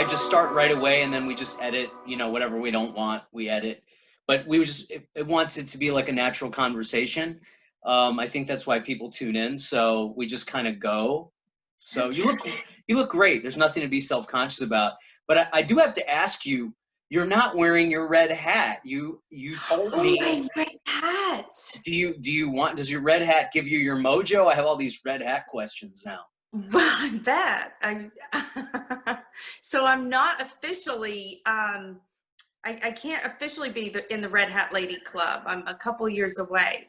I just start right away, and then we just edit, you know, whatever we don't want, we edit. But we just, it wants it to be like a natural conversation. I think that's why people tune in. So we just kind of go. So you look great. There's nothing to be self-conscious about. But I do have to ask you, you're not wearing your red hat. You told Oh, me. my red hat. Does your red hat give you your mojo? I have all these red hat questions now. Well, I bet. So I'm not officially, I can't officially be in the Red Hat Lady Club. I'm a couple years away.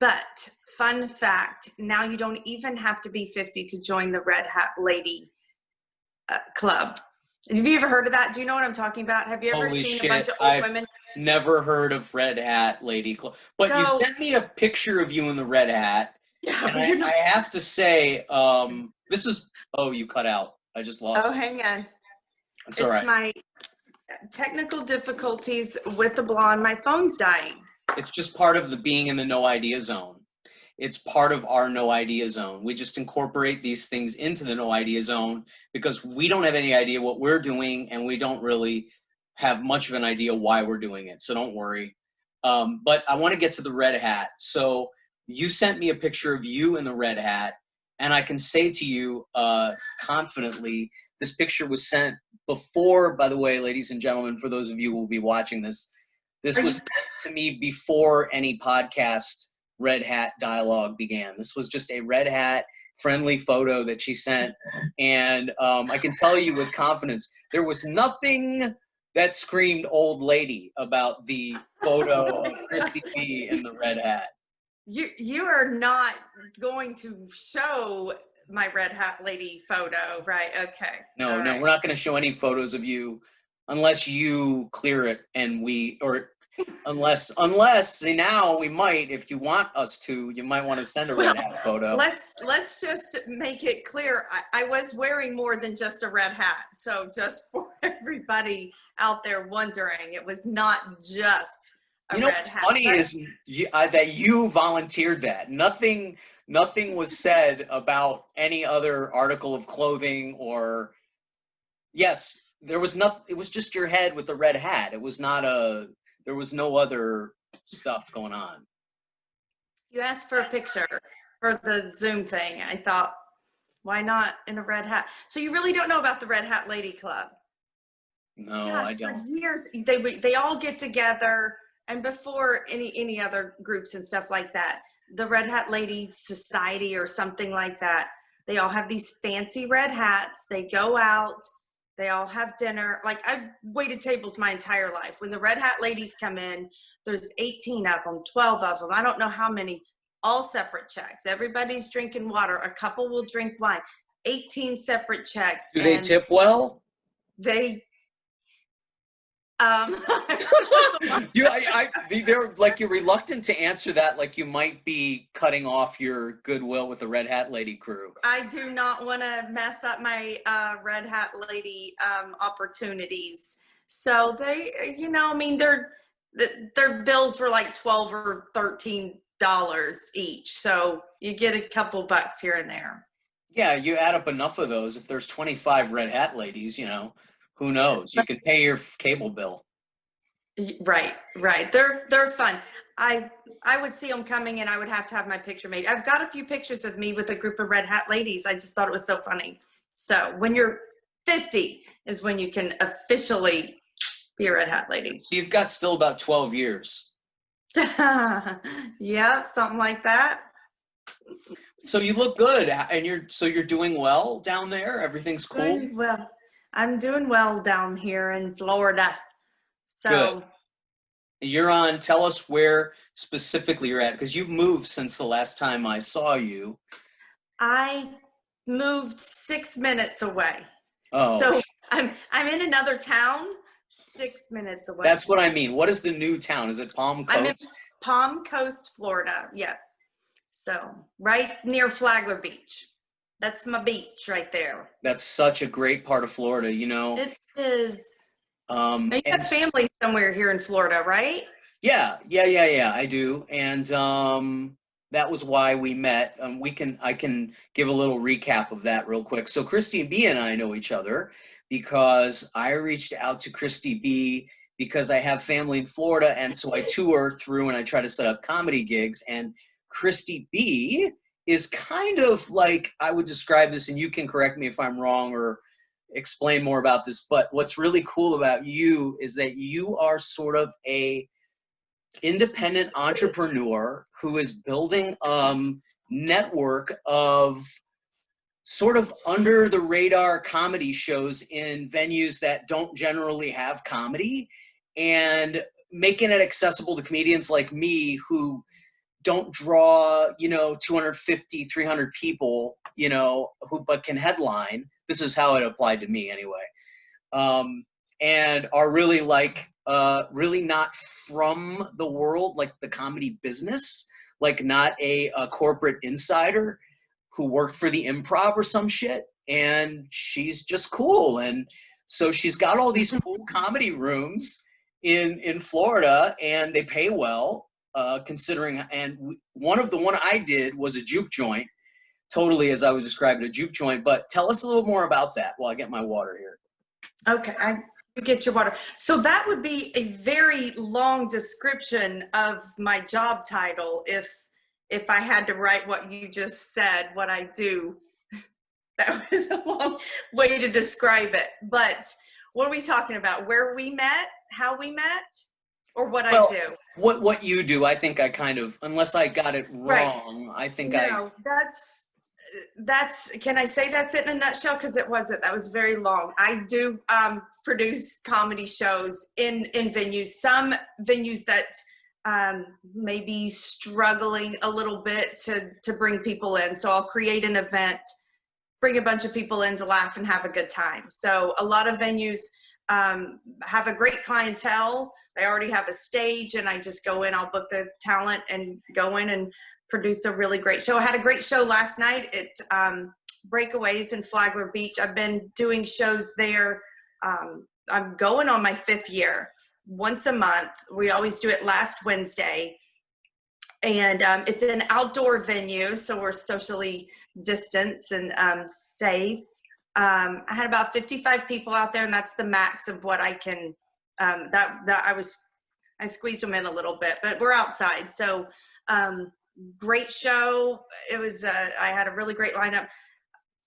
But fun fact, now you don't even have to be 50 to join the Red Hat Lady Club. Have you ever heard of that? Do you know what I'm talking about? Have you ever seen a bunch of old women? Never heard of Red Hat Lady Club. But you sent me a picture of you in the red hat. Yeah, and I have to say, this is, oh, you cut out. I just lost it. Hang on. It's all right. My technical difficulties with the blonde. My phone's dying. It's just part of the being in the no idea zone. It's part of our no idea zone. We just incorporate these things into the no idea zone because we don't have any idea what we're doing, and we don't really have much of an idea why we're doing it. So don't worry. But I want to get to the red hat. So you sent me a picture of you in the red hat, and I can say to you confidently, this picture was sent before, by the way, ladies and gentlemen, for those of you who will be watching this, this was sent to me before any podcast Red Hat dialogue began. This was just a Red Hat friendly photo that she sent. And I can tell you with confidence, there was nothing that screamed old lady about the photo of Cristy B in the red hat. You are not going to show my Red Hat Lady photo, right? Okay. No, no, we're not going to show any photos of you unless you clear it, and unless now we might, if you want us to, you might want to send a red hat photo. Let's just make it clear. I was wearing more than just a red hat. So just for everybody out there wondering, it was not just a red hat. What's funny is that you volunteered that. Nothing was said about any other article of clothing or, yes, there was nothing. It was just your head with the red hat. It was not there was no other stuff going on. You asked for a picture for the Zoom thing. I thought, why not in a red hat? So you really don't know about the Red Hat Lady Club? No, gosh, I don't. For years, they all get together, and before any other groups and stuff like that, the Red Hat Lady Society or something like that, they all have these fancy red hats. They go out. They all have dinner. Like, I've waited tables my entire life. When the Red Hat ladies come in, there's 18 of them, 12 of them. I don't know how many, all separate checks. Everybody's drinking water. A couple will drink wine. 18 separate checks. Do they tip well? They, they're like, you're reluctant to answer that, like you might be cutting off your goodwill with the Red Hat Lady crew. I do not want to mess up my Red Hat Lady opportunities. So they, I mean, their bills were like $12 or $13 each. So you get a couple bucks here and there. Yeah, you add up enough of those. If there's 25 Red Hat ladies, who knows? You can pay your cable bill. Right. They're fun. I would see them coming, and I would have to have my picture made. I've got a few pictures of me with a group of Red Hat ladies. I just thought it was so funny. So when you're 50 is when you can officially be a Red Hat lady. So you've got still about 12 years. Yeah, something like that. So you look good, and you're doing well down there. Everything's cool. Well, I'm doing well down here in Florida. So good. You're on. Tell us where specifically you're at, because you've moved since the last time I saw you. I moved 6 minutes away. Oh. So I'm in another town 6 minutes away. That's what I mean. What is the new town? Is it Palm Coast? I'm in Palm Coast, Florida. Yeah. So right near Flagler Beach. That's my beach right there. That's such a great part of Florida, It is. Now you have family somewhere here in Florida, right? Yeah, I do. And that was why we met. I can give a little recap of that real quick. So Cristy B and I know each other because I reached out to Cristy B because I have family in Florida, and so I tour through and I try to set up comedy gigs. And Cristy B is kind of like, I would describe this, and you can correct me if I'm wrong or explain more about this, but what's really cool about you is that you are sort of a independent entrepreneur who is building network of sort of under the radar comedy shows in venues that don't generally have comedy, and making it accessible to comedians like me who don't draw, 250, 300 people, who but can headline. This is how it applied to me anyway. And are really like, really not from the world, like the comedy business, like not a corporate insider who worked for the Improv or some shit. And she's just cool. And so she's got all these cool comedy rooms in Florida, and they pay well, considering. And one I did was a juke joint, totally as I was describing, a juke joint. But tell us a little more about that while I get my water here. Okay, you get your water. So that would be a very long description of my job title if I had to write what you just said, what I do. That was a long way to describe it. But what are we talking about? Where we met, how we met, or what I do? What you do, I think I kind of, unless I got it wrong, right. I think no, that's, can I say that's it in a nutshell? Because it wasn't, that was very long. I do produce comedy shows in venues, some venues that may be struggling a little bit to bring people in. So I'll create an event, bring a bunch of people in to laugh and have a good time. So a lot of venues have a great clientele. They already have a stage, and I just go in, I'll book the talent and go in and produce a really great show. I had a great show last night at Breakaways in Flagler Beach. I've been doing shows there. I'm going on my 5th year, once a month. We always do it last Wednesday. And it's an outdoor venue, so we're socially distanced and safe. I had about 55 people out there, and that's the max of what I can, I squeezed them in a little bit, but we're outside. So great show. It was, I had a really great lineup.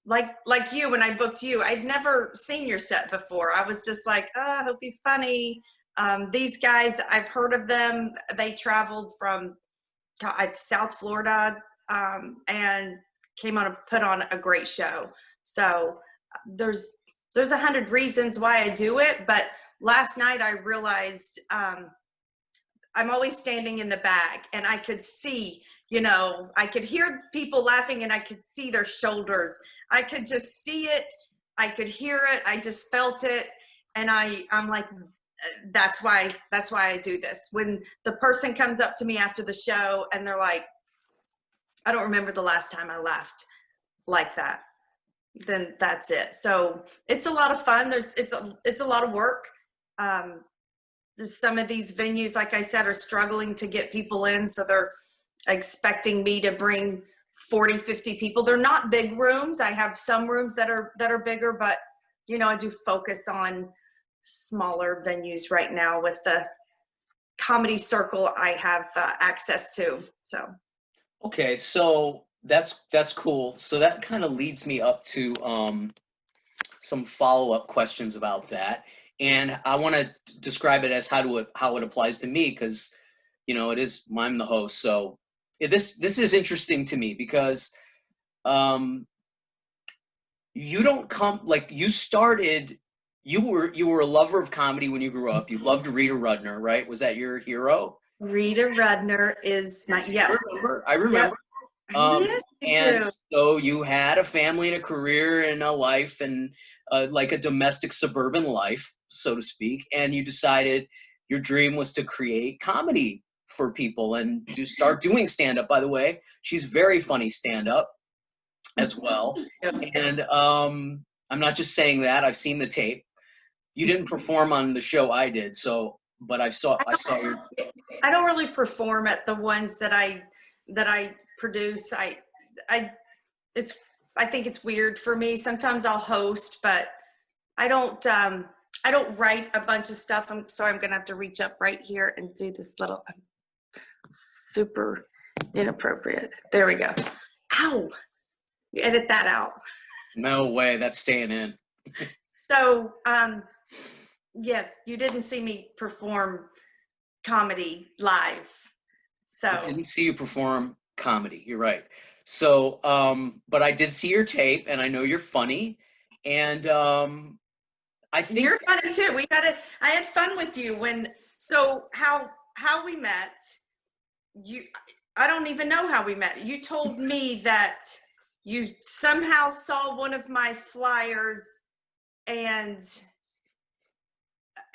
Like you, when I booked you, I'd never seen your set before. I was just like, oh, I hope he's funny. These guys, I've heard of them. They traveled from South Florida and came on and put on a great show. So there's 100 reasons why I do it, but last night I realized I'm always standing in the back, and I could see, I could hear people laughing, and I could see their shoulders. I could just see it. I could hear it. I just felt it. And I'm like, that's why I do this. When the person comes up to me after the show and they're like, I don't remember the last time I laughed like that, then that's it. So it's a lot of fun. It's a lot of work. Some of these venues, like I said, are struggling to get people in. So they're expecting me to bring 40, 50 people. They're not big rooms. I have some rooms that are bigger, but I do focus on smaller venues right now with the comedy circle I have access to. So okay, so that's cool. So that kind of leads me up to some follow-up questions about that, and I want to describe it as how it applies to me, because I'm the host. So this is interesting to me because you don't come, like, you started, you were a lover of comedy when you grew up. You loved Rita Rudner, right? Was that your hero? Rita Rudner is my, yeah. I remember. Yes, and so you had a family and a career and a life, and like a domestic suburban life, so to speak. And you decided your dream was to create comedy for people and start doing stand-up. By the way, she's very funny stand-up as well. And I'm not just saying that. I've seen the tape. You didn't perform on the show I did, but I saw your. I don't really perform at the ones that I produce. I think it's weird for me. Sometimes I'll host, but I don't write a bunch of stuff. I'm sorry, I'm gonna have to reach up right here and do this little super inappropriate. There we go. Ow! You edit that out. No way, that's staying in. So, yes, you didn't see me perform comedy live. So I didn't see you perform comedy. You're right. So, but I did see your tape, and I know you're funny, and I think you're funny too. I had fun with you so how we met, I don't even know how we met. You told me that you somehow saw one of my flyers and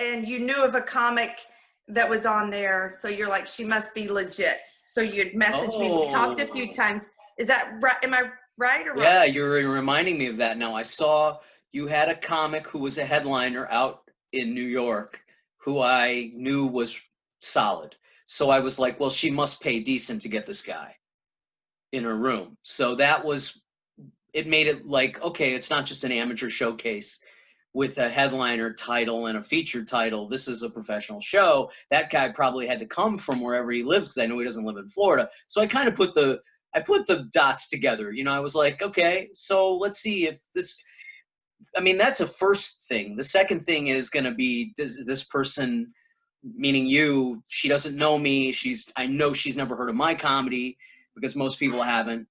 you knew of a comic that was on there. So you're like, she must be legit. So you'd messaged me. We talked a few times. Is that right? Am I right or wrong? Yeah, you're reminding me of that now. I saw you had a comic who was a headliner out in New York who I knew was solid. So I was like, well, she must pay decent to get this guy in her room. So it made it like, okay, it's not just an amateur showcase with a headliner title and a featured title. This is a professional show. That guy probably had to come from wherever he lives because I know he doesn't live in Florida. So I kind of put the dots together. You know, I was like, okay, so let's see if this, I mean, that's a first thing. The second thing is going to be, does this person, meaning you, she doesn't know me. I know she's never heard of my comedy because most people haven't,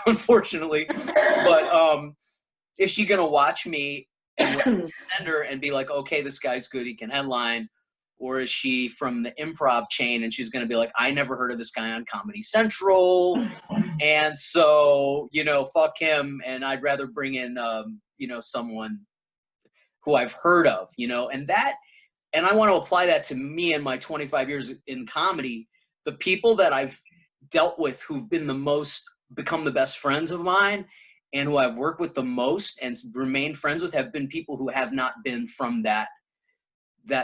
unfortunately. But is she going to watch me and send her and be like, okay, this guy's good, he can headline? Or is she from the improv chain and she's going to be like, I never heard of this guy on Comedy Central. And so, you know, fuck him. And I'd rather bring in, you know, someone who I've heard of, you know, and I want to apply that to me and my 25 years in comedy. The people that I've dealt with who've been become the best friends of mine and who I've worked with the most and remained friends with have been people who have not been from that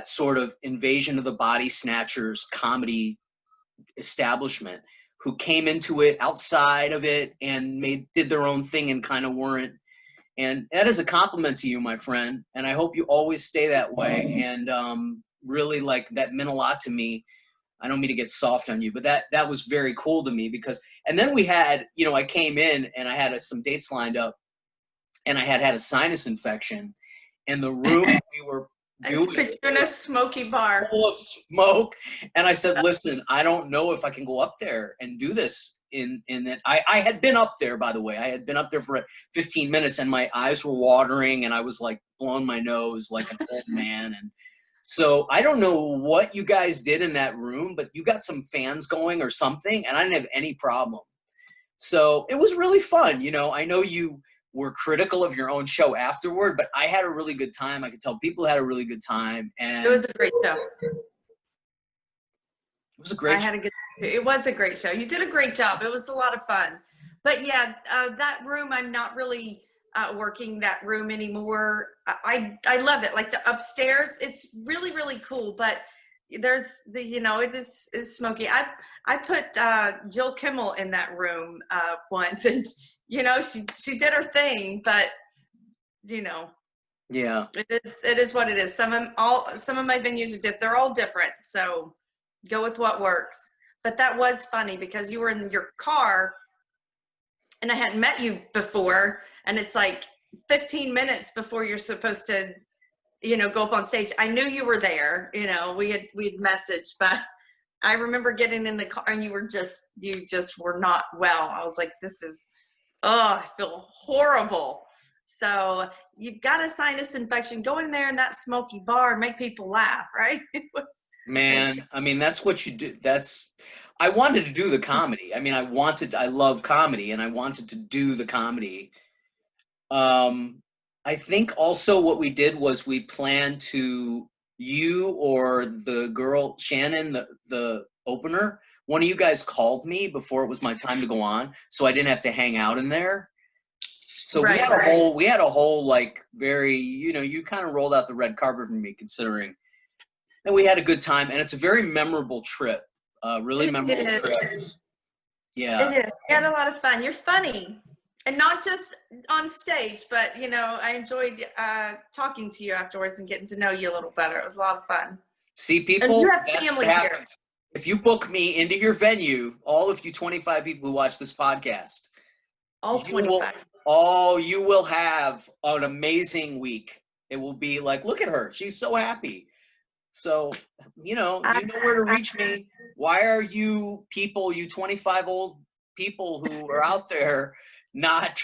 sort of invasion of the body snatchers comedy establishment, who came into it outside of it and did their own thing and kind of weren't. And that is a compliment to you, my friend. And I hope you always stay that way. And really, like, that meant a lot to me. I don't mean to get soft on you, but that was very cool to me because, and then we had, you know, I came in and I had some dates lined up and I had a sinus infection and the room we were doing in a smoky bar full of smoke. And I said, listen, I don't know if I can go up there and do this in that. I had been up there, by the way. I had been up there for 15 minutes and my eyes were watering and I was like blowing my nose like an old man. And so I don't know what you guys did in that room, but you got some fans going or something and I didn't have any problem. So it was really fun. You know, I know you were critical of your own show afterward, but I had a really good time. I could tell people had a really good time. And it was a great show. It was a great show. It was a great show. You did a great job. It was a lot of fun. But yeah, that room, I'm not really working that room anymore. I love it. Like the upstairs, it's really, really cool. But there's it is smoky. I put Jill Kimmel in that room once, and you know she did her thing, but you know, yeah, it is what it is. Some of my venues are different. They're all different, so go with what works. But that was funny because you were in your car, and I hadn't met you before, and it's like 15 minutes before you're supposed to, you know, go up on stage. I knew you were there, you know, we had messaged, but I remember getting in the car and you just were not well. I was like, I feel horrible. So you've got a sinus infection. Go in there in that smoky bar and make people laugh, right? Man, I mean, that's what you do. I wanted to do the comedy. I mean, I love comedy and I wanted to do the comedy. I think also what we did was we planned you or the girl, Shannon, the opener, one of you guys called me before it was my time to go on, so I didn't have to hang out in there. So we had a whole like very, you know, you kind of rolled out the red carpet for me considering. And we had a good time and it's a very memorable trip. Really memorable trip. Yeah. It is. We had a lot of fun. You're funny. And not just on stage, but, you know, I enjoyed talking to you afterwards and getting to know you a little better. It was a lot of fun. See, And you people, have that's what family here. happens. If you book me into your venue, all of you 25 people who watch this podcast, All you will, 25. you will have an amazing week. It will be like, look at her. She's so happy. So, you know where to reach me. Why are you people, you 25 old people who are out there not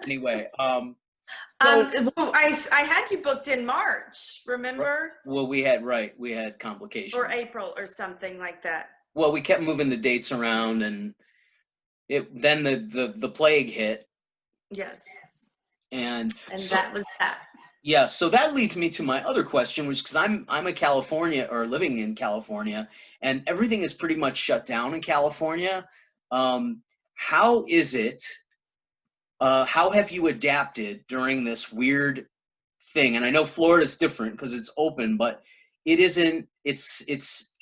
anyway? So Well, I had you booked in March, remember? well, we had complications. Or April or something like that. Well, we kept moving the dates around, and then the plague hit. Yes. And so, that was that. yeah, so that leads me to my other question, which, because I'm a California, or living in California, and everything is pretty much shut down in California. How is it? How have you adapted during this weird thing? And I know Florida's different because it's open, but it isn't. It's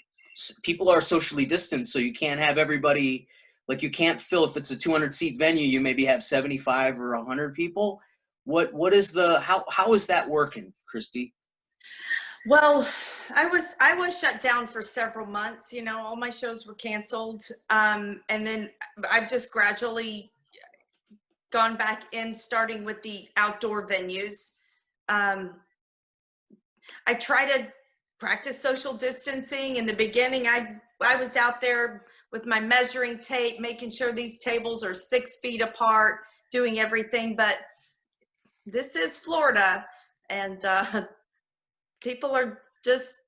people are socially distanced, so you can't have everybody. Like, you can't fill, if it's a 200-seat venue, you maybe have 75 or 100 people. What is the how is that working, Cristy? Well, I was shut down for several months. You know, all my shows were canceled, and then I've just gradually gone back in, starting with the outdoor venues. I try to practice social distancing. In the beginning, I was out there with my measuring tape, making sure these tables are 6 feet apart, doing everything. But this is Florida, and people are just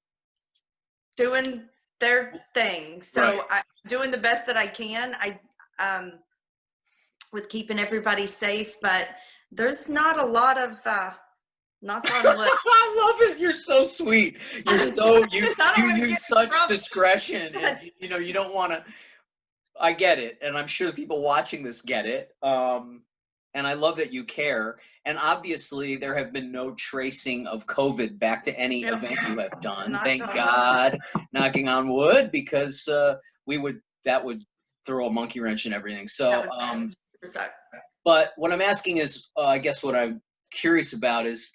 doing their thing. So Right. I'm doing the best that I can. With keeping everybody safe, but there's not a lot of knock on wood. I love it. You're so sweet. You're so you use such discretion, and you don't want to. I get it, and I'm sure the people watching this get it. And I love that you care. And obviously, there have been no tracing of COVID back to any event you have done. Thank God, knocking on wood, because that would throw a monkey wrench in everything. So, but what I'm asking is, I guess what I'm curious about is,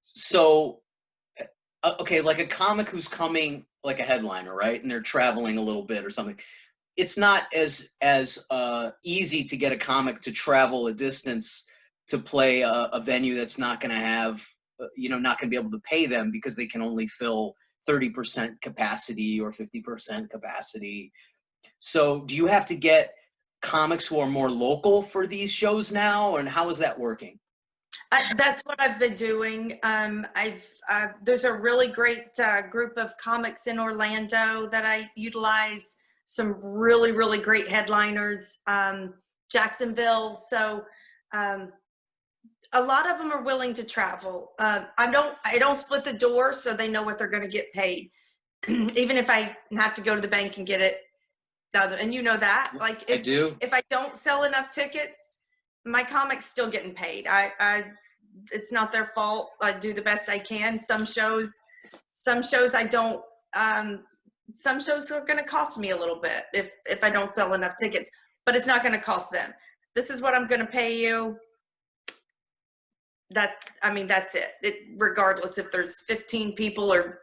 so, okay, like a comic who's coming, like a headliner, right? And they're traveling a little bit or something. It's not as easy to get a comic to travel a distance to play a venue that's not going to have, not going to be able to pay them because they can only fill 30% capacity or 50% capacity. So do you have to get comics who are more local for these shows now, and how is that working? That's what I've been doing. There's a really great group of comics in Orlando that I utilize. Some really, really great headliners, Jacksonville. So a lot of them are willing to travel. I don't split the door, so they know what they're going to get paid. Even if I have to go to the bank and get it. And you know that, like, if I don't sell enough tickets, my comic's still getting paid. It's not their fault. I do the best I can. Some shows I don't. Some shows are going to cost me a little bit if I don't sell enough tickets, but it's not going to cost them. This is what I'm going to pay you. That's it. Regardless if there's 15 people or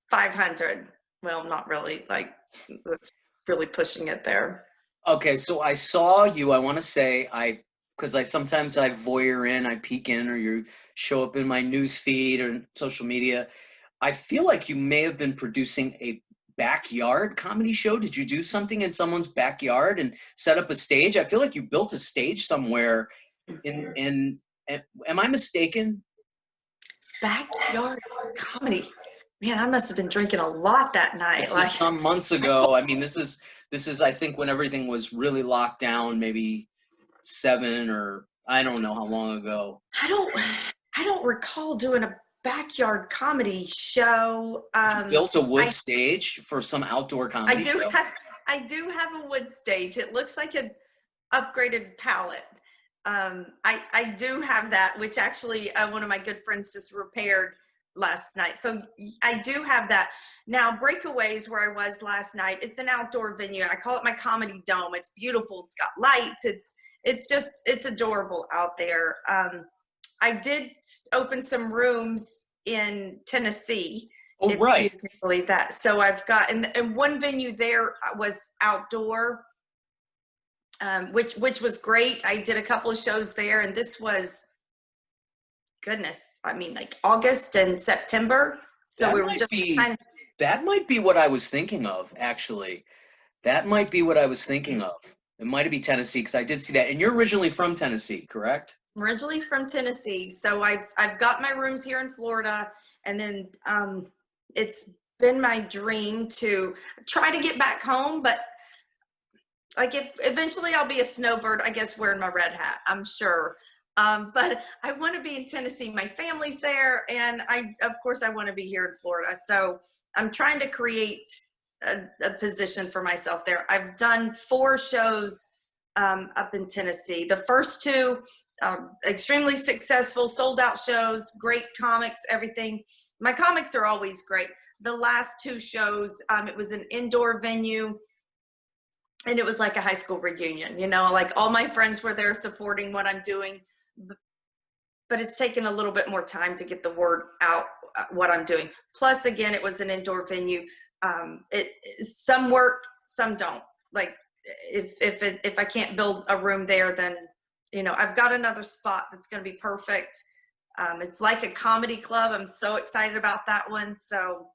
500. Well, not really. Like, that's really pushing it there. Okay, so I saw you. I want to say because sometimes I voyeur in, I peek in, or you show up in my news feed or social media. I feel like you may have been producing a backyard comedy show. Did you do something in someone's backyard and set up a stage? I feel like you built a stage somewhere. Am I mistaken? Backyard comedy. Man, I must have been drinking a lot that night. This is some months ago. I mean, this is I think when everything was really locked down, maybe 7 or I don't know how long ago. I don't recall doing a backyard comedy show. You built a wood stage for some outdoor comedy show. I do have a wood stage. It looks like an upgraded palette. I do have that, which actually one of my good friends just repaired. last night. So I do have that. Now, Breakaways, where I was last night, it's an outdoor venue. I call it my comedy dome. It's beautiful. It's got lights. It's adorable out there. I did open some rooms in Tennessee. Oh, if right. you can believe that. So I've got, and one venue there was outdoor, which was great. I did a couple of shows there, and this was, goodness, I mean, like August and September. So That we were might just be kind of, that might be what I was thinking of, actually. That might be what I was thinking of. It might be Tennessee, because I did see that. And you're originally from Tennessee, correct? originally from Tennessee. So I've got my rooms here in Florida, and then it's been my dream to try to get back home, but like if eventually I'll be a snowbird, I guess, wearing my red hat, I'm sure. But I want to be in Tennessee. My family's there, and of course, I want to be here in Florida. So I'm trying to create a position for myself there. I've done 4 shows up in Tennessee. The first 2, extremely successful, sold out shows, great comics, everything. My comics are always great. The last 2 shows, it was an indoor venue. And it was like a high school reunion, like all my friends were there supporting what I'm doing, but it's taken a little bit more time to get the word out, what I'm doing. Plus, again, it was an indoor venue. Some work, some don't. Like if I can't build a room there, then, I've got another spot that's going to be perfect. It's like a comedy club. I'm so excited about that one. So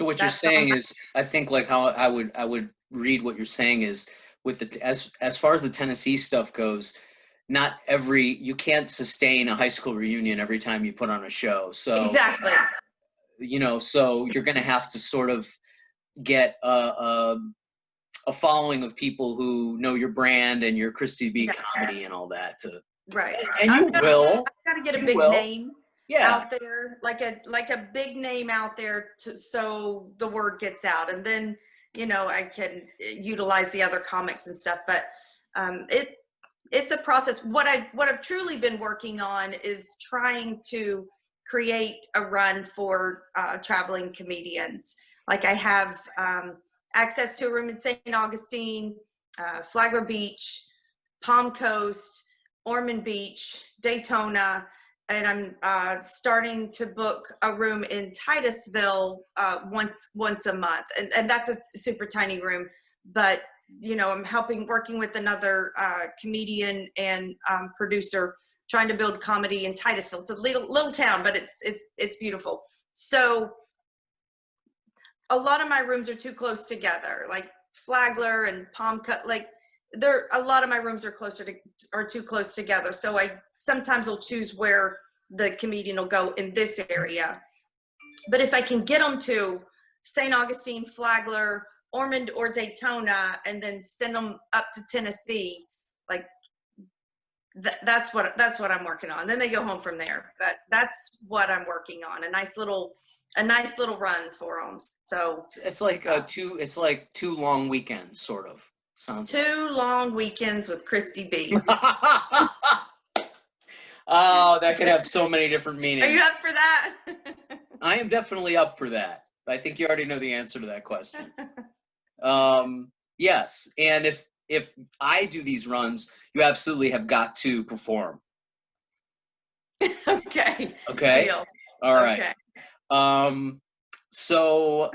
what you're saying is, I think like how I would read what you're saying is, with as far as the Tennessee stuff goes, you can't sustain a high school reunion every time you put on a show. So exactly, so you're going to have to sort of get a following of people who know your brand and your Cristy B comedy and all that right. And I've got to get a big name out there, like a big name out there, so the word gets out, and then I can utilize the other comics and stuff. But it's a process. What I've truly been working on is trying to create a run for traveling comedians. Like I have access to a room in St. Augustine, Flagler Beach, Palm Coast, Ormond Beach, Daytona, and I'm starting to book a room in Titusville once a month, and that's a super tiny room. But I'm working with another comedian and producer, trying to build comedy in Titusville. It's a little town, but it's beautiful. So a lot of my rooms are too close together, like Flagler and Palm Cut, like. A lot of my rooms are too close together. So I sometimes will choose where the comedian will go in this area. But if I can get them to St. Augustine, Flagler, Ormond, or Daytona, and then send them up to Tennessee, like that's what I'm working on. Then they go home from there. But that's what I'm working on. A nice little run for them. So it's like two long weekends, sort of. Sounds 2 long weekends with Cristy B. Oh, that could have so many different meanings. Are you up for that? I am definitely up for that. I think you already know the answer to that question. Yes, and if I do these runs, you absolutely have got to perform. Okay. Deal. All right. Okay. So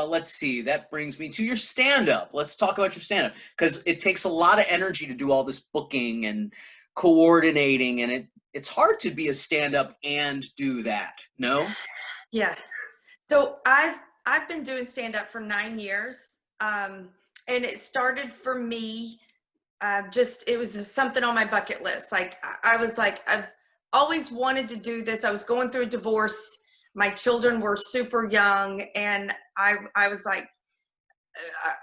let's see. That brings me to your stand-up. Let's talk about your stand-up, because it takes a lot of energy to do all this booking and coordinating, and it's hard to be a stand-up and do that. No? Yeah. So I've been doing stand-up for 9 years, and it started for me. It was something on my bucket list. Like I was like, I've always wanted to do this. I was going through a divorce. My children were super young, and I was like,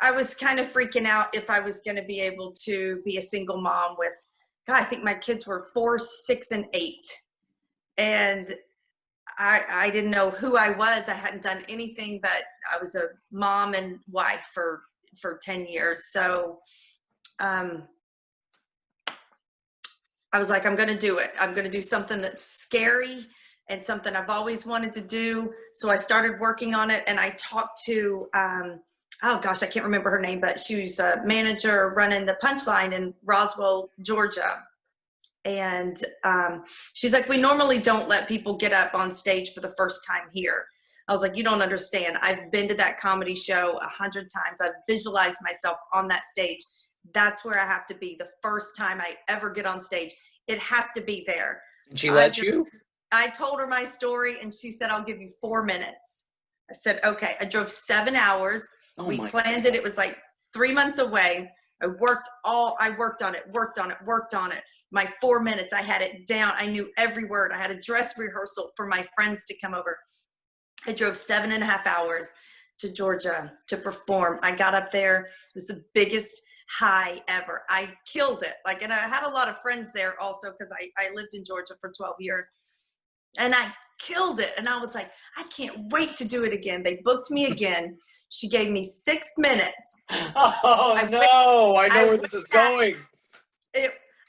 I was kind of freaking out if I was going to be able to be a single mom with, God, I think my kids were 4, 6, and 8. And I didn't know who I was. I hadn't done anything, but I was a mom and wife for 10 years. So I was like, I'm going to do it. I'm going to do something that's scary and something I've always wanted to do. So I started working on it, and I talked to, oh gosh, I can't remember her name, but she was a manager running the Punchline in Roswell, Georgia. And she's like, we normally don't let people get up on stage for the first time here. I was like, you don't understand. I've been to that comedy show 100 times. I've visualized myself on that stage. That's where I have to be the first time I ever get on stage. It has to be there. And she let you? I told her my story, and she said, I'll give you 4 minutes. I said, okay. I drove 7 hours. We planned it. It was like 3 months away. I worked on it. My 4 minutes, I had it down. I knew every word. I had a dress rehearsal for my friends to come over. I drove 7.5 hours to Georgia to perform. I got up there. It was the biggest high ever. I killed it. Like, and I had a lot of friends there also, because I lived in Georgia for 12 years. And I killed it. And I was like, I can't wait to do it again. They booked me again. She gave me 6 minutes. Oh, I know where this is going.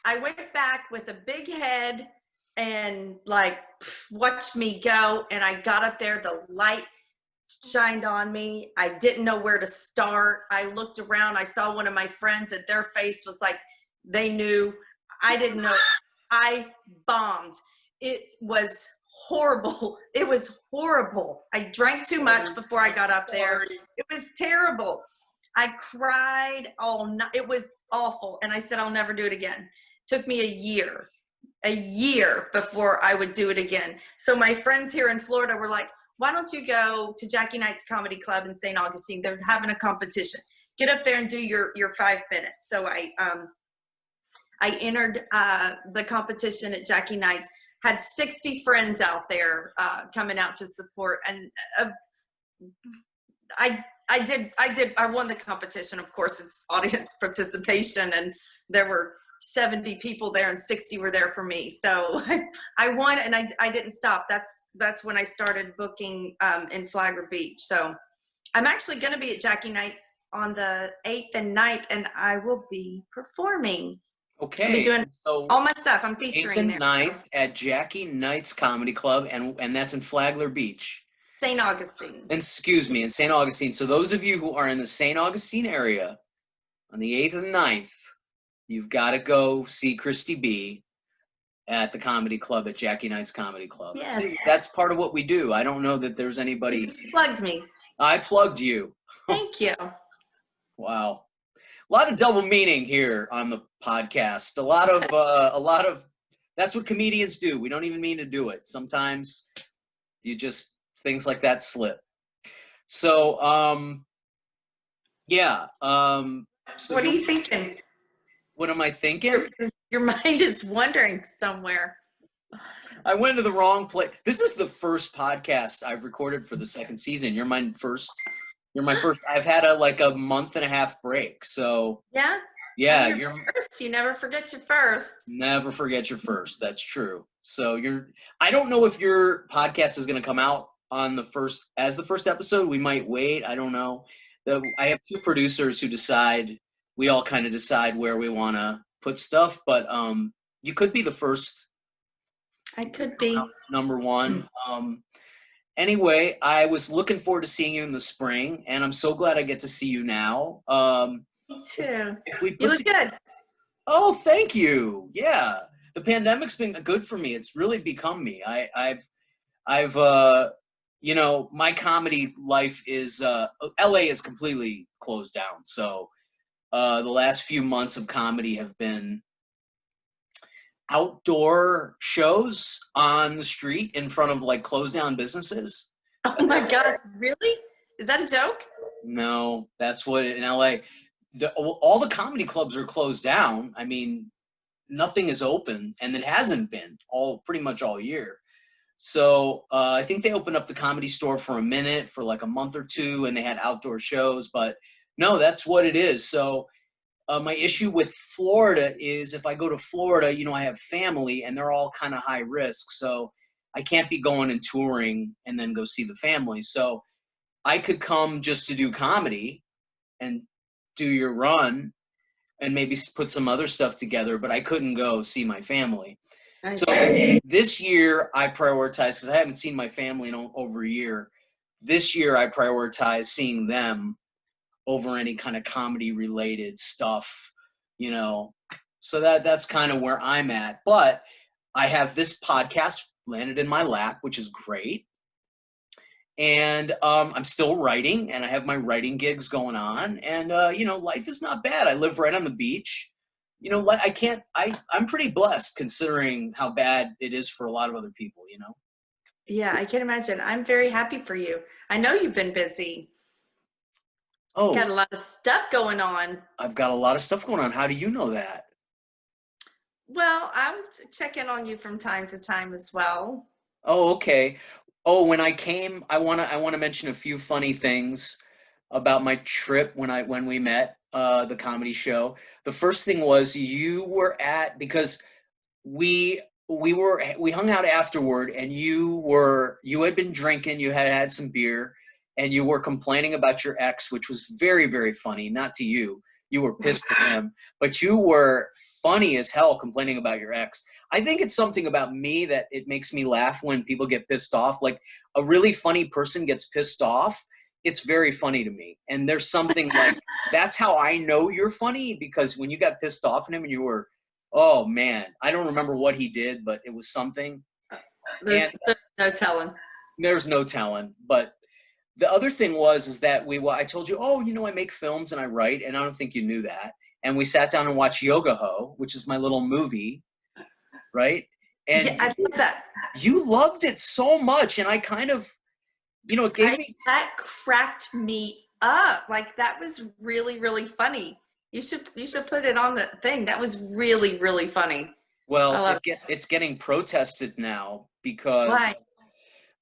I went back with a big head and like, watch me go. And I got up there. The light shined on me. I didn't know where to start. I looked around. I saw one of my friends, and their face was like, they knew. I didn't know. I bombed. It was horrible. It was horrible. I drank too much before I got up there. It was terrible. I cried all night. It was awful. And I said, I'll never do it again. It took me a year before I would do it again. So my friends here in Florida were like, why don't you go to Jackie Knight's Comedy Club in St. Augustine? They're having a competition. Get up there and do your 5 minutes. So I entered the competition at Jackie Knight's, had 60 friends out there coming out to support. And I won the competition. Of course, it's audience participation, and there were 70 people there and 60 were there for me. So I won, and I didn't stop. That's when I started booking in Flagler Beach. So I'm actually going to be at Jackie Knight's on the 8th and 9th, and I will be performing. Okay. I'll be doing all my stuff. I'm featuring 8th and 9th at Jackie Knight's Comedy Club, and that's in Flagler Beach. St. Augustine. Excuse me, in St. Augustine. So those of you who are in the St. Augustine area on the 8th and 9th, you've got to go see Cristy B at the Comedy Club at Jackie Knight's Comedy Club. Yes. So that's part of what we do. I don't know that there's anybody. You just plugged me. I plugged you. Thank you. Wow. A lot of double meaning here on the podcast. A lot of, that's what comedians do. We don't even mean to do it. Sometimes things like that slip. So, yeah. So what are you thinking? What am I thinking? Your mind is wandering somewhere. I went to the wrong place. This is the first podcast I've recorded for the second season. You're my first. I've had a month and a half break. So yeah, you're first. You never forget your first. Never forget your first. That's true. So I don't know if your podcast is going to come out on the first episode. We might wait. I don't know. I have 2 producers who we all kind of decide where we want to put stuff, but you could be the first. I could be number 1. Anyway, I was looking forward to seeing you in the spring, and I'm so glad I get to see you now. Me too. You look good. Oh, thank you. Yeah, the pandemic's been good for me. It's really become me. I've my comedy life is LA is completely closed down. So the last few months of comedy have been outdoor shows on the street in front of closed down businesses. Oh my gosh, really? Is that a joke? No, that's what in LA. All the comedy clubs are closed down. I mean, nothing is open, and it hasn't been pretty much all year. So I think they opened up the Comedy Store for a minute for a month or 2, and they had outdoor shows. But no, that's what it is. So my issue with Florida is if I go to Florida, I have family, and they're all kind of high risk. So I can't be going and touring and then go see the family. So I could come just to do comedy and do your run and maybe put some other stuff together, but I couldn't go see my family. I So see. this year I prioritize, because I haven't seen my family in over a year. This year I prioritize seeing them over any kind of comedy related stuff, you know. So that's kind of where I'm at. But I have this podcast landed in my lap, which is great. And I'm still writing, and I have my writing gigs going on, and you know, life is not bad. I live right on the beach. You know, I can't. I'm pretty blessed considering how bad it is for a lot of other people. You know. Yeah, I can imagine. I'm very happy for you. I know you've been busy. Oh, Got a lot of stuff going on. I've got a lot of stuff going on. How do you know that? Well, I would check in on you from time to time as well. Oh, okay. Oh, when I came, I wanna mention a few funny things about my trip when we met the comedy show. The first thing was you were at because we hung out afterward, and you had been drinking, you had had some beer, and you were complaining about your ex, which was very, very funny. Not to you, you were pissed at him, but you were funny as hell complaining about your ex. I think it's something about me that it makes me laugh when people get pissed off. Like a really funny person gets pissed off, it's very funny to me. And there's something like that's how I know you're funny, because when you got pissed off at him and you were, oh man, I don't remember what he did, but it was something. There's, And there's no telling. there's no telling. But the other thing was is that I told you, oh, you know, I make films and I write, and I don't think you knew that. And we sat down and watched Yoga Ho, which is my little movie, right? Yeah, And I love that. you loved it so much, and I kind of, you know, it gave me. That cracked me up. Like that was really, really funny. You should put it on the thing. That was really, really funny. I Well, love it. it's getting protested now because, Why?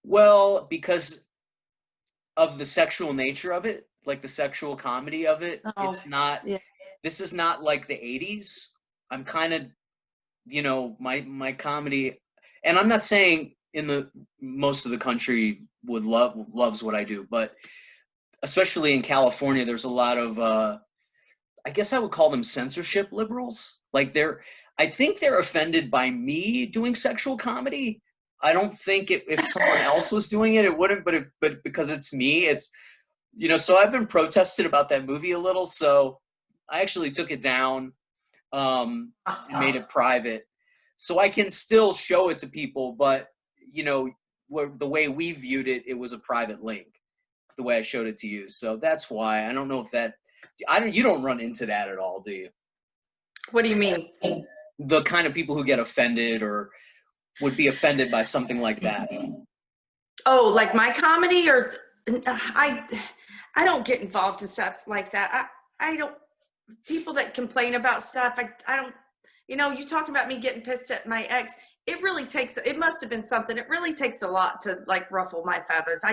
well, because of the sexual nature of it, like the sexual comedy of it. Oh, It's not. yeah. This is not like the '80s. I'm kind of, you know, my comedy, and I'm not saying in the most of the country loves what I do, but especially in California, there's a lot of I guess I would call them censorship liberals. Like I think they're offended by me doing sexual comedy. I don't think if someone else was doing it, it wouldn't. But because it's me, it's, you know. So I've been protested about that movie a little. So I actually took it down, and made it private, so I can still show it to people. But you know, the way we viewed it, it was a private link. The way I showed it to you, so that's why. I don't know if that. I don't. You don't run into that at all, do you? What do you mean? The kind of people who get offended or would be offended by something like that. Oh, like my comedy, or I I don't get involved in stuff like that. I don't, people that complain about stuff, I don't, you talking about me getting pissed at my ex, it must have been something. It really takes a lot to like ruffle my feathers.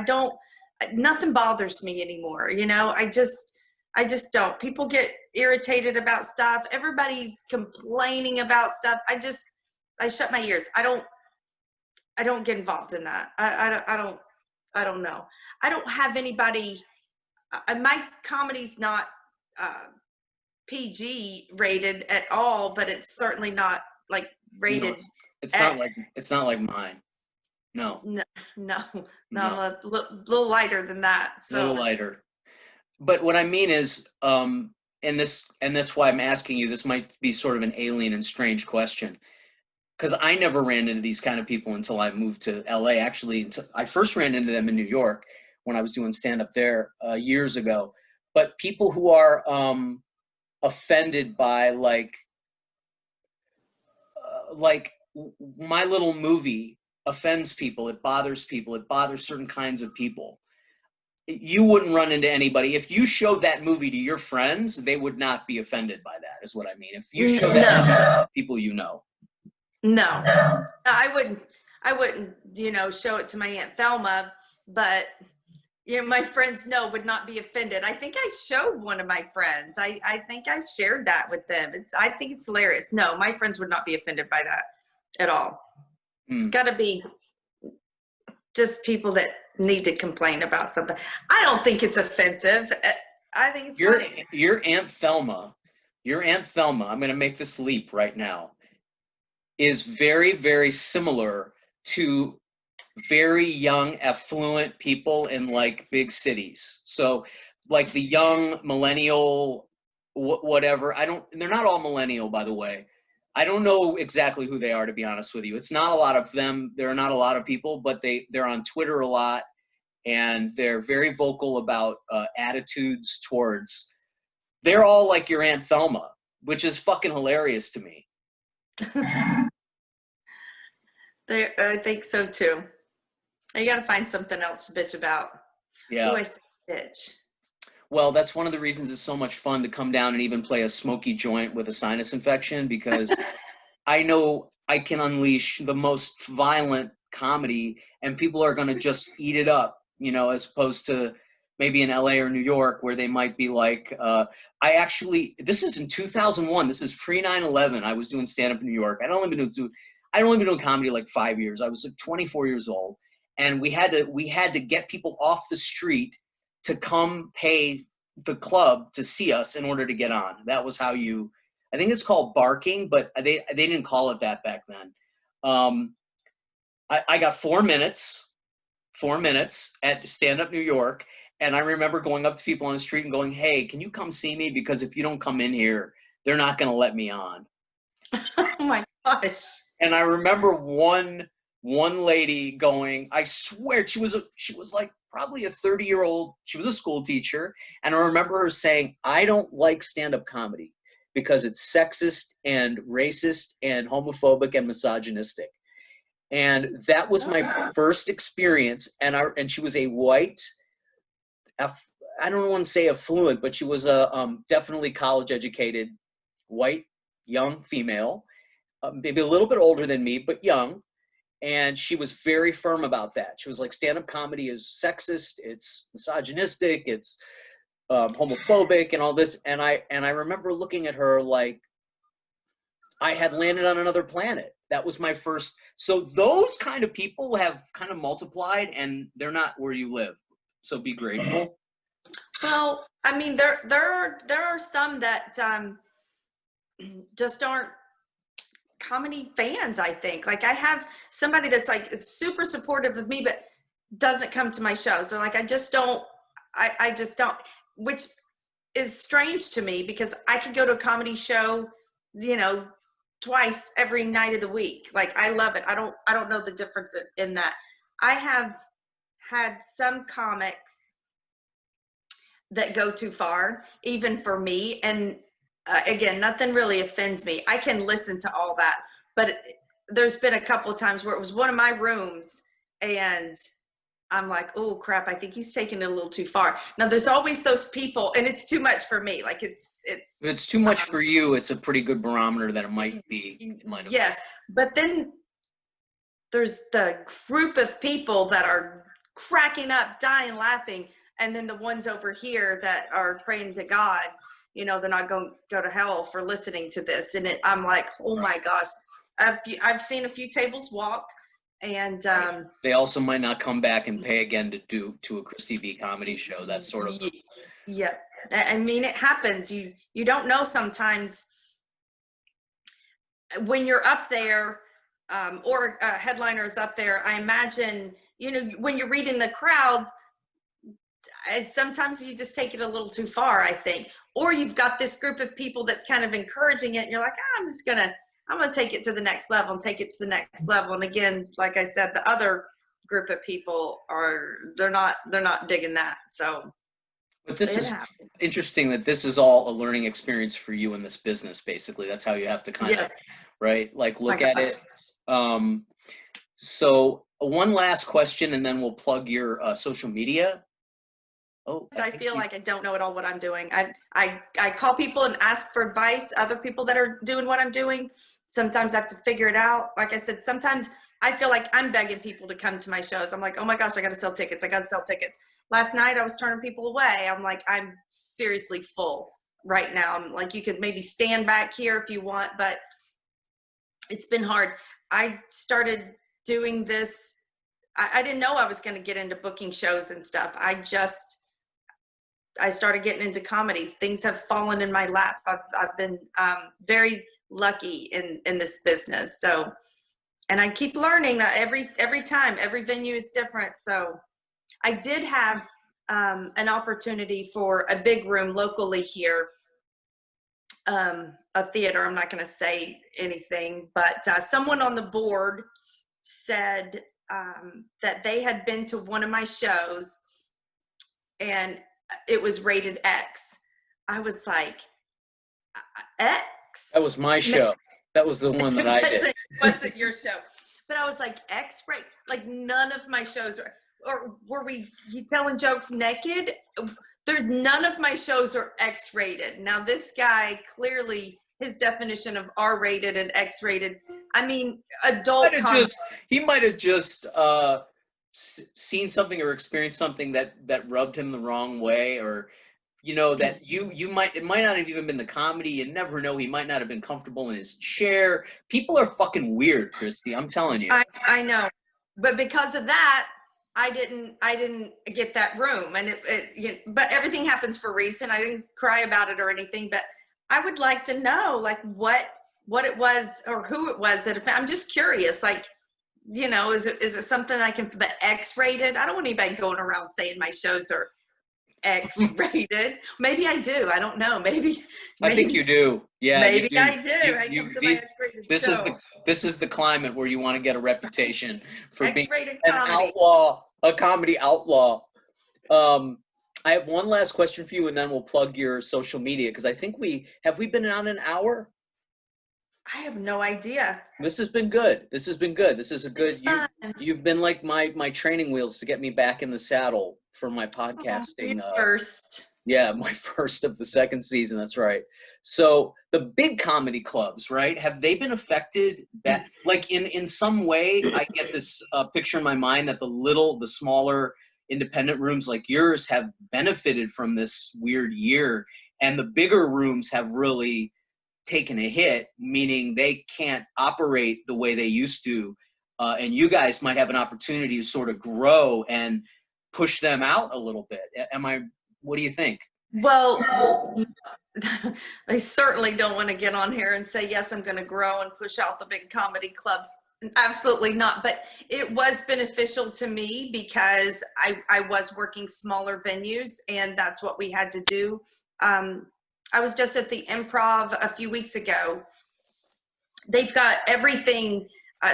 Nothing bothers me anymore. I just don't. People get irritated about stuff. Everybody's complaining about stuff. I shut my ears. I don't get involved in that. I don't know. I don't have anybody. My comedy's not PG rated at all, but it's certainly not like No, rated it's X. not like mine. No, No, no, no. no, I'm a little lighter than that. a little So lighter. But what I mean is, and that's why I'm asking you. This might be sort of an alien and strange question, because I never ran into these kind of people until I moved to LA. Actually, I first ran into them in New York when I was doing stand up there years ago. But people who are offended by like my little movie offends people. It bothers people. It bothers certain kinds of people. You wouldn't run into anybody if you showed that movie to your friends. They would not be offended by that, is what I mean. If you show that movie to people, you know. no, I wouldn't, show it to my Aunt Thelma, but my friends would not be offended. I think I showed one of my friends. I think I shared that with them. I think it's hilarious. No, my friends would not be offended by that at all. It's got to be just people that need to complain about something. I don't think it's offensive. I think it's funny. Your Aunt Thelma, I'm going to make this leap right now. is very, very similar to very young, affluent people in like big cities. So like the young millennial, whatever, they're not all millennial, by the way. I don't know exactly who they are, to be honest with you. It's not a lot of them. There are not a lot of people, but they're on Twitter a lot, and they're very vocal about attitudes towards, they're all like your Aunt Thelma, which is fucking hilarious to me. I think so too. You got to find something else to bitch about. Yeah. Ooh, I say bitch. Well, that's one of the reasons it's so much fun to come down and even play a smoky joint with a sinus infection, because I know I can unleash the most violent comedy and people are going to just eat it up, you know, as opposed to maybe in LA or New York where they might be like, this is in 2001. This is pre 9/11. I was doing stand-up in New York. I'd only been doing comedy like 5 years. I was like 24 years old, and we had to get people off the street to come pay the club to see us in order to get on. That was how I think it's called barking, but they didn't call it that back then. I got 4 minutes at Stand Up New York, and I remember going up to people on the street and going, "Hey, can you come see me? Because if you don't come in here, they're not going to let me on." Oh my gosh. And I remember one lady going, I swear she was like probably a 30-year-old. She was a school teacher, and I remember her saying, "I don't like stand-up comedy because it's sexist and racist and homophobic and misogynistic." And that was my first experience. And she was a white, I don't want to say affluent, but she was a definitely college educated white young female, maybe a little bit older than me, but young. And she was very firm about that. She was like, stand-up comedy is sexist, it's misogynistic, it's homophobic and all this. And I remember looking at her like I had landed on another planet. That was my first. So those kind of people have kind of multiplied, and they're not where you live. So be grateful. Well, I mean, there are some that just aren't comedy fans, I think. Like I have somebody that's like super supportive of me, but doesn't come to my shows. So like, I just don't, which is strange to me because I could go to a comedy show, you know, twice every night of the week. Like I love it. I don't know the difference in that. I have had some comics that go too far, even for me. And again, nothing really offends me. I can listen to all that, but there's been a couple of times where it was one of my rooms and I'm like, oh crap, I think he's taking it a little too far. Now there's always those people, and it's too much for me. Like it's If it's too much for you, it's a pretty good barometer that it might be. Yes. But then there's the group of people that are cracking up, dying, laughing. And then the ones over here that are praying to God, you know, they're not going to go to hell for listening to this. And I'm like, oh my gosh, I've seen a few tables walk, and they also might not come back and pay again to a Cristy B comedy show. That's sort of. Yeah. I mean, it happens. You don't know sometimes when you're up there, or a headliner is up there. I imagine, you know, when you're reading the crowd, sometimes you just take it a little too far, I think. Or you've got this group of people that's kind of encouraging it, and you're like, I'm gonna take it to the next level and take it to the next level. And again, like I said, the other group of people they're not digging that. So but this is interesting that this is all a learning experience for you in this business. Basically, that's how you have to kind of, right? Like look at it. So one last question, and then we'll plug your social media. Oh, I feel like I don't know at all what I'm doing. I call people and ask for advice, other people that are doing what I'm doing. Sometimes I have to figure it out. Like I said, sometimes I feel like I'm begging people to come to my shows. I'm like, oh my gosh, I got to sell tickets. Last night I was turning people away. I'm like, I'm seriously full right now. I'm like, you could maybe stand back here if you want, but it's been hard. I started doing this. I didn't know I was going to get into booking shows and stuff. I started getting into comedy. Things have fallen in my lap. I've been very lucky in this business. So, and I keep learning that every time, every venue is different. So I did have an opportunity for a big room locally here, a theater. I'm not going to say anything, but someone on the board said that they had been to one of my shows and it was rated X. I was like, X? That was my show. That was the one that I did. It wasn't your show. But I was like, X-rated? Like none of my shows are, or were we telling jokes naked? None of my shows are X-rated. Now this guy, clearly his definition of R-rated and X-rated, I mean, adult content. He might have just seen something or experienced something that rubbed him the wrong way, or that it might not have even been the comedy. You never know. He might not have been comfortable in his chair. People are fucking weird, Cristy. I'm telling you. I know, but because of that, I didn't get that room, and but everything happens for a reason. I didn't cry about it or anything, but I would like to know, like, what it was or who it was that I'm just curious, like, is it something I can, but X-rated? I don't want anybody going around saying my shows are X-rated. Maybe I do. I don't know. Maybe I think you do. Yeah. Maybe do. I do. I come to my X-rated show. This is the climate where you want to get a reputation for X-rated being comedy. an outlaw, a comedy outlaw. I have one last question for you, and then we'll plug your social media, because I think we been on an hour? I have no idea. This has been good. This is a good. You've been like my training wheels to get me back in the saddle for my podcasting. First. Yeah, my first of the second season. That's right. So the big comedy clubs, right? Have they been affected? Like in some way, I get this picture in my mind that the smaller independent rooms like yours have benefited from this weird year, and the bigger rooms have really taken a hit, meaning they can't operate the way they used to, and you guys might have an opportunity to sort of grow and push them out a little bit. What do you think? Well, I certainly don't want to get on here and say, yes, I'm going to grow and push out the big comedy clubs. Absolutely not. But it was beneficial to me because I was working smaller venues, and that's what we had to do. I was just at the Improv a few weeks ago. They've got everything.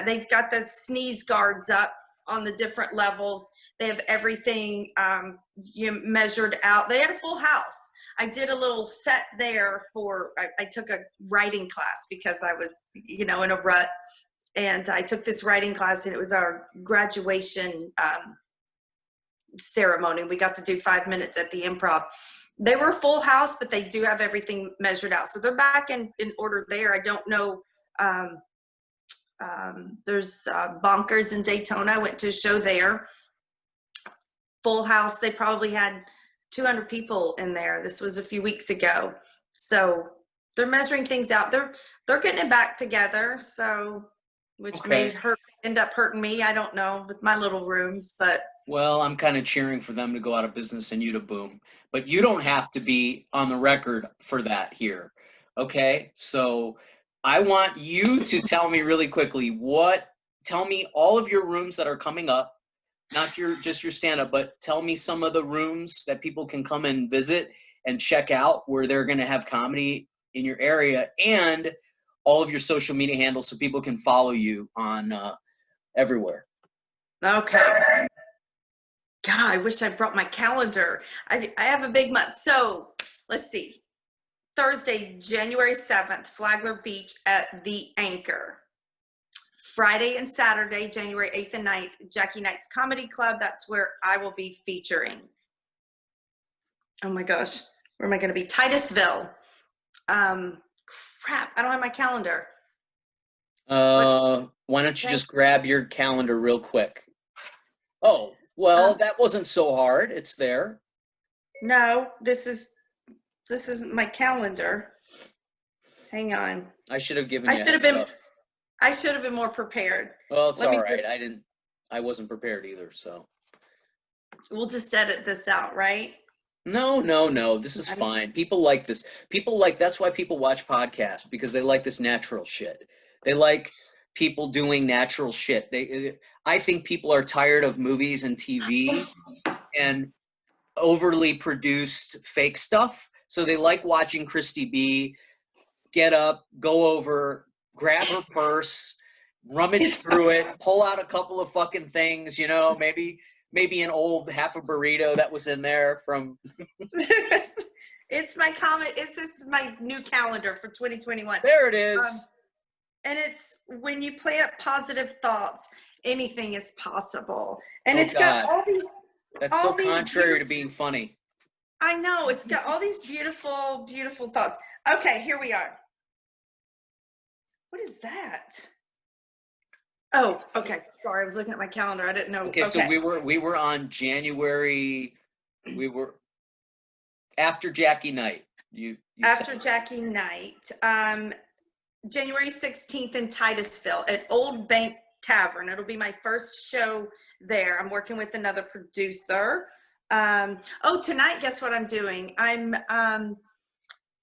They've got the sneeze guards up on the different levels. They have everything measured out. They had a full house. I did a little set there I took a writing class because I was, in a rut. And I took this writing class, and it was our graduation ceremony. We got to do 5 minutes at the Improv. They were a full house, but they do have everything measured out. So they're back in order there. I don't know. There's Bonkers in Daytona. I went to a show there. Full house. They probably had 200 people in there. This was a few weeks ago. So they're measuring things out. They're getting it back together. So, which may end up hurting me. I don't know, with my little rooms, but. Well, I'm kind of cheering for them to go out of business and you to boom. But you don't have to be on the record for that here. Okay? So I want you to tell me really quickly tell me all of your rooms that are coming up, not just your stand-up, but tell me some of the rooms that people can come and visit and check out where they're going to have comedy in your area, and all of your social media handles so people can follow you on everywhere. Okay. God, I wish I brought my calendar. I have a big month. So let's see. Thursday, January 7th, Flagler Beach at the Anchor. Friday and Saturday, January 8th and 9th, Jackie Knight's Comedy Club. That's where I will be featuring. Oh my gosh. Where am I going to be? Titusville. Crap. I don't have my calendar. Why don't you just grab your calendar real quick? Oh, well, that wasn't so hard. It's there. No, this isn't my calendar. Hang on. I should have given you I should have been more prepared. Well, it's all right. I wasn't prepared either, so. We'll just edit this out, right? No. This is fine. People like this. That's why people watch podcasts, because they like this natural shit. They like people doing natural shit. I think people are tired of movies and TV and overly produced fake stuff. So they like watching Cristy B get up, go over, grab her purse, rummage through it, pull out a couple of fucking things, maybe an old half a burrito that was in there from. It's my comment. It's my new calendar for 2021. There it is. And it's when you plant positive thoughts, anything is possible. And it's got all these. That's so contrary to being funny. I know. It's got all these beautiful, beautiful thoughts. Okay, here we are. What is that? Oh, okay. Sorry, I was looking at my calendar. I didn't know. Okay, so we were on January. We were after Jackie Night. You after Jackie Night, January 16th in Titusville at Old Bank Tavern. It'll be my first show there. I'm working with another producer. Tonight, guess what I'm doing? I'm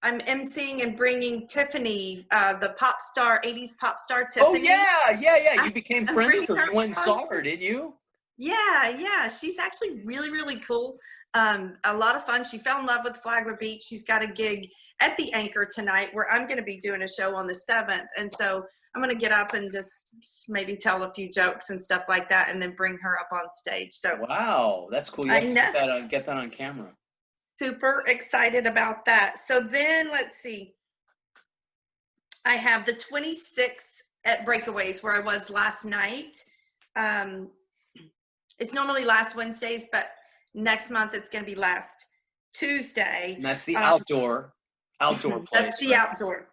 emceeing and bringing Tiffany, the pop star, 80s pop star Tiffany. Oh yeah. You became friends with her. You went and saw her, didn't you? Yeah. She's actually really, really cool. A lot of fun. She fell in love with Flagler Beach. She's got a gig at the Anchor tonight where I'm going to be doing a show on the 7th. And so I'm going to get up and just maybe tell a few jokes and stuff like that and then bring her up on stage. So wow, that's cool. You have to get that on camera. Super excited about that. So then let's see. I have the 26th at Breakaways where I was last night. It's normally last Wednesdays, but next month it's going to be last Tuesday. And that's the outdoor place. That's the outdoor.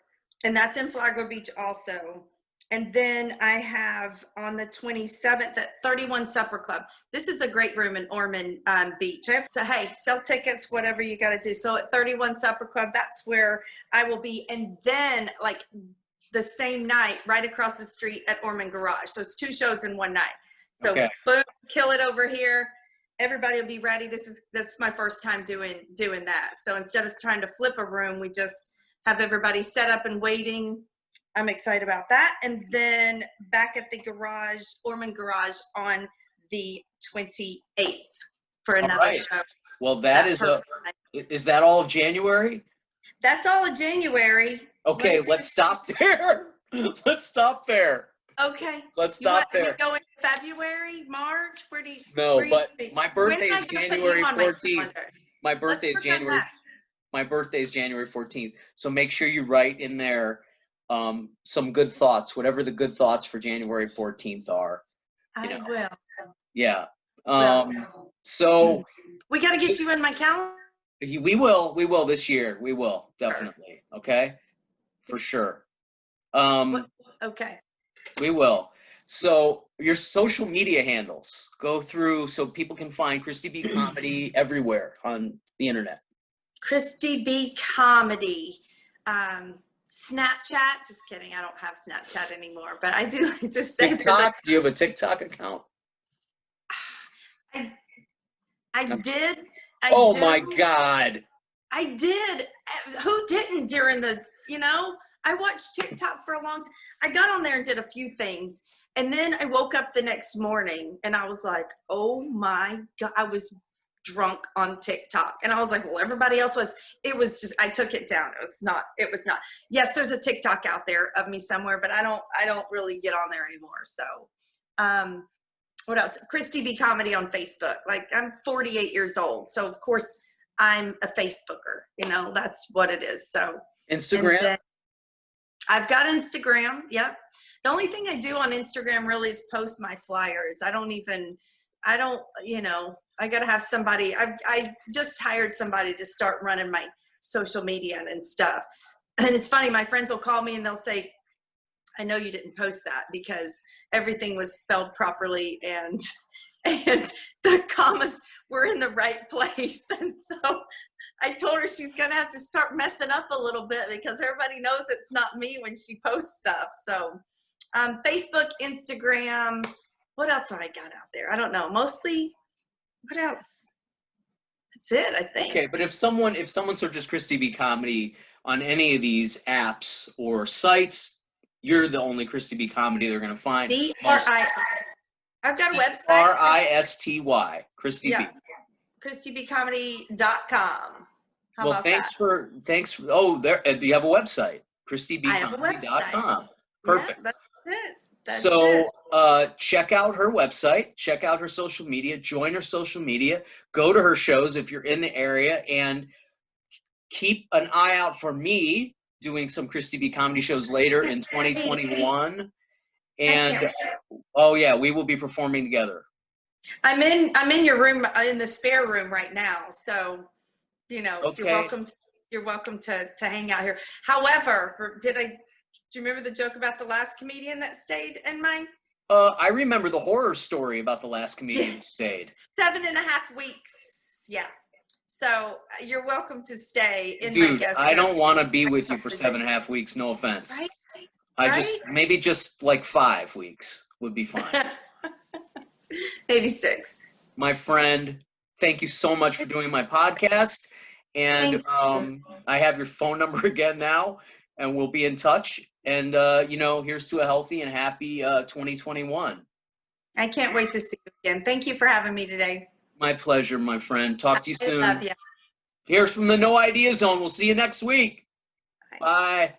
And that's in Flagler Beach also. And then I have on the 27th at 31 Supper Club. This is a great room in Ormond Beach. Hey, sell tickets, whatever you got to do. So at 31 Supper Club, that's where I will be. And then like the same night, right across the street at Ormond Garage. So it's 2 shows in one night. So boom, kill it over here. Everybody will be ready. That's my first time doing that. So instead of trying to flip a room, we just have everybody set up and waiting. I'm excited about that. And then back at the garage, Ormond Garage, on the 28th for another show. Well, is that all of January? That's all of January. Okay, let's stop there. Let's stop there. Okay. Let's stop there. We go in February, March? My birthday is January 14th. My birthday is January 14th. So make sure you write in there some good thoughts, whatever the good thoughts for January 14th are. I will. Yeah. So we got to get you in my calendar. We will this year. We will definitely. Okay. For sure. Okay. We will. So your social media handles, go through so people can find Cristy B Comedy everywhere on the internet. Cristy B Comedy. Snapchat. Just kidding. I don't have Snapchat anymore, but I do like to say TikTok. Do you have a TikTok account? I did. Oh my God. I did. Who didn't during the, I watched TikTok for a long time. I got on there and did a few things. And then I woke up the next morning and I was like, oh my God, I was drunk on TikTok. And I was like, well, everybody else was. It was just, I took it down. It was not. Yes, there's a TikTok out there of me somewhere, but I don't really get on there anymore. So, what else? Cristy B Comedy on Facebook. Like, I'm 48 years old. So of course I'm a Facebooker, that's what it is. So Instagram. I've got Instagram. Yep. The only thing I do on Instagram really is post my flyers. I got to have somebody. I just hired somebody to start running my social media and stuff. And it's funny, my friends will call me and they'll say, I know you didn't post that because everything was spelled properly and the commas were in the right place. And so I told her she's going to have to start messing up a little bit because everybody knows it's not me when she posts stuff. So Facebook, Instagram, what else have I got out there? I don't know. Mostly, what else? That's it, I think. Okay, but if someone searches Cristy B Comedy on any of these apps or sites, you're the only Cristy B Comedy they're going to find. C-R-I. I've got a website. C-R-I-S-T-Y, Cristy B. Yeah. CristyBcomedy.com. How Well, about that? do you have a website? I have a website. CristyBcomedy.com. Perfect. Yeah, that's it. That's So it. check out her website, check out her social media, join her social media, go to her shows if you're in the area, and keep an eye out for me doing some Cristy B Comedy shows later in 2021. And oh yeah, we will be performing together. I'm in your room, in the spare room right now. So, Okay. you're welcome to hang out here. However, do you remember the joke about the last comedian that stayed in my? I remember the horror story about the last comedian who stayed. 7.5 weeks. Yeah. So you're welcome to stay in Dude, my guest I room. don't want to be with you for 7.5 weeks. No offense. Right? Maybe just like 5 weeks would be fine. Maybe 6. My friend, thank you so much for doing my podcast. And I have your phone number again now, and we'll be in touch. And, here's to a healthy and happy 2021. I can't wait to see you again. Thank you for having me today. My pleasure, my friend. Talk to you soon. Love you. Here's from the No Idea Zone. We'll see you next week. Bye.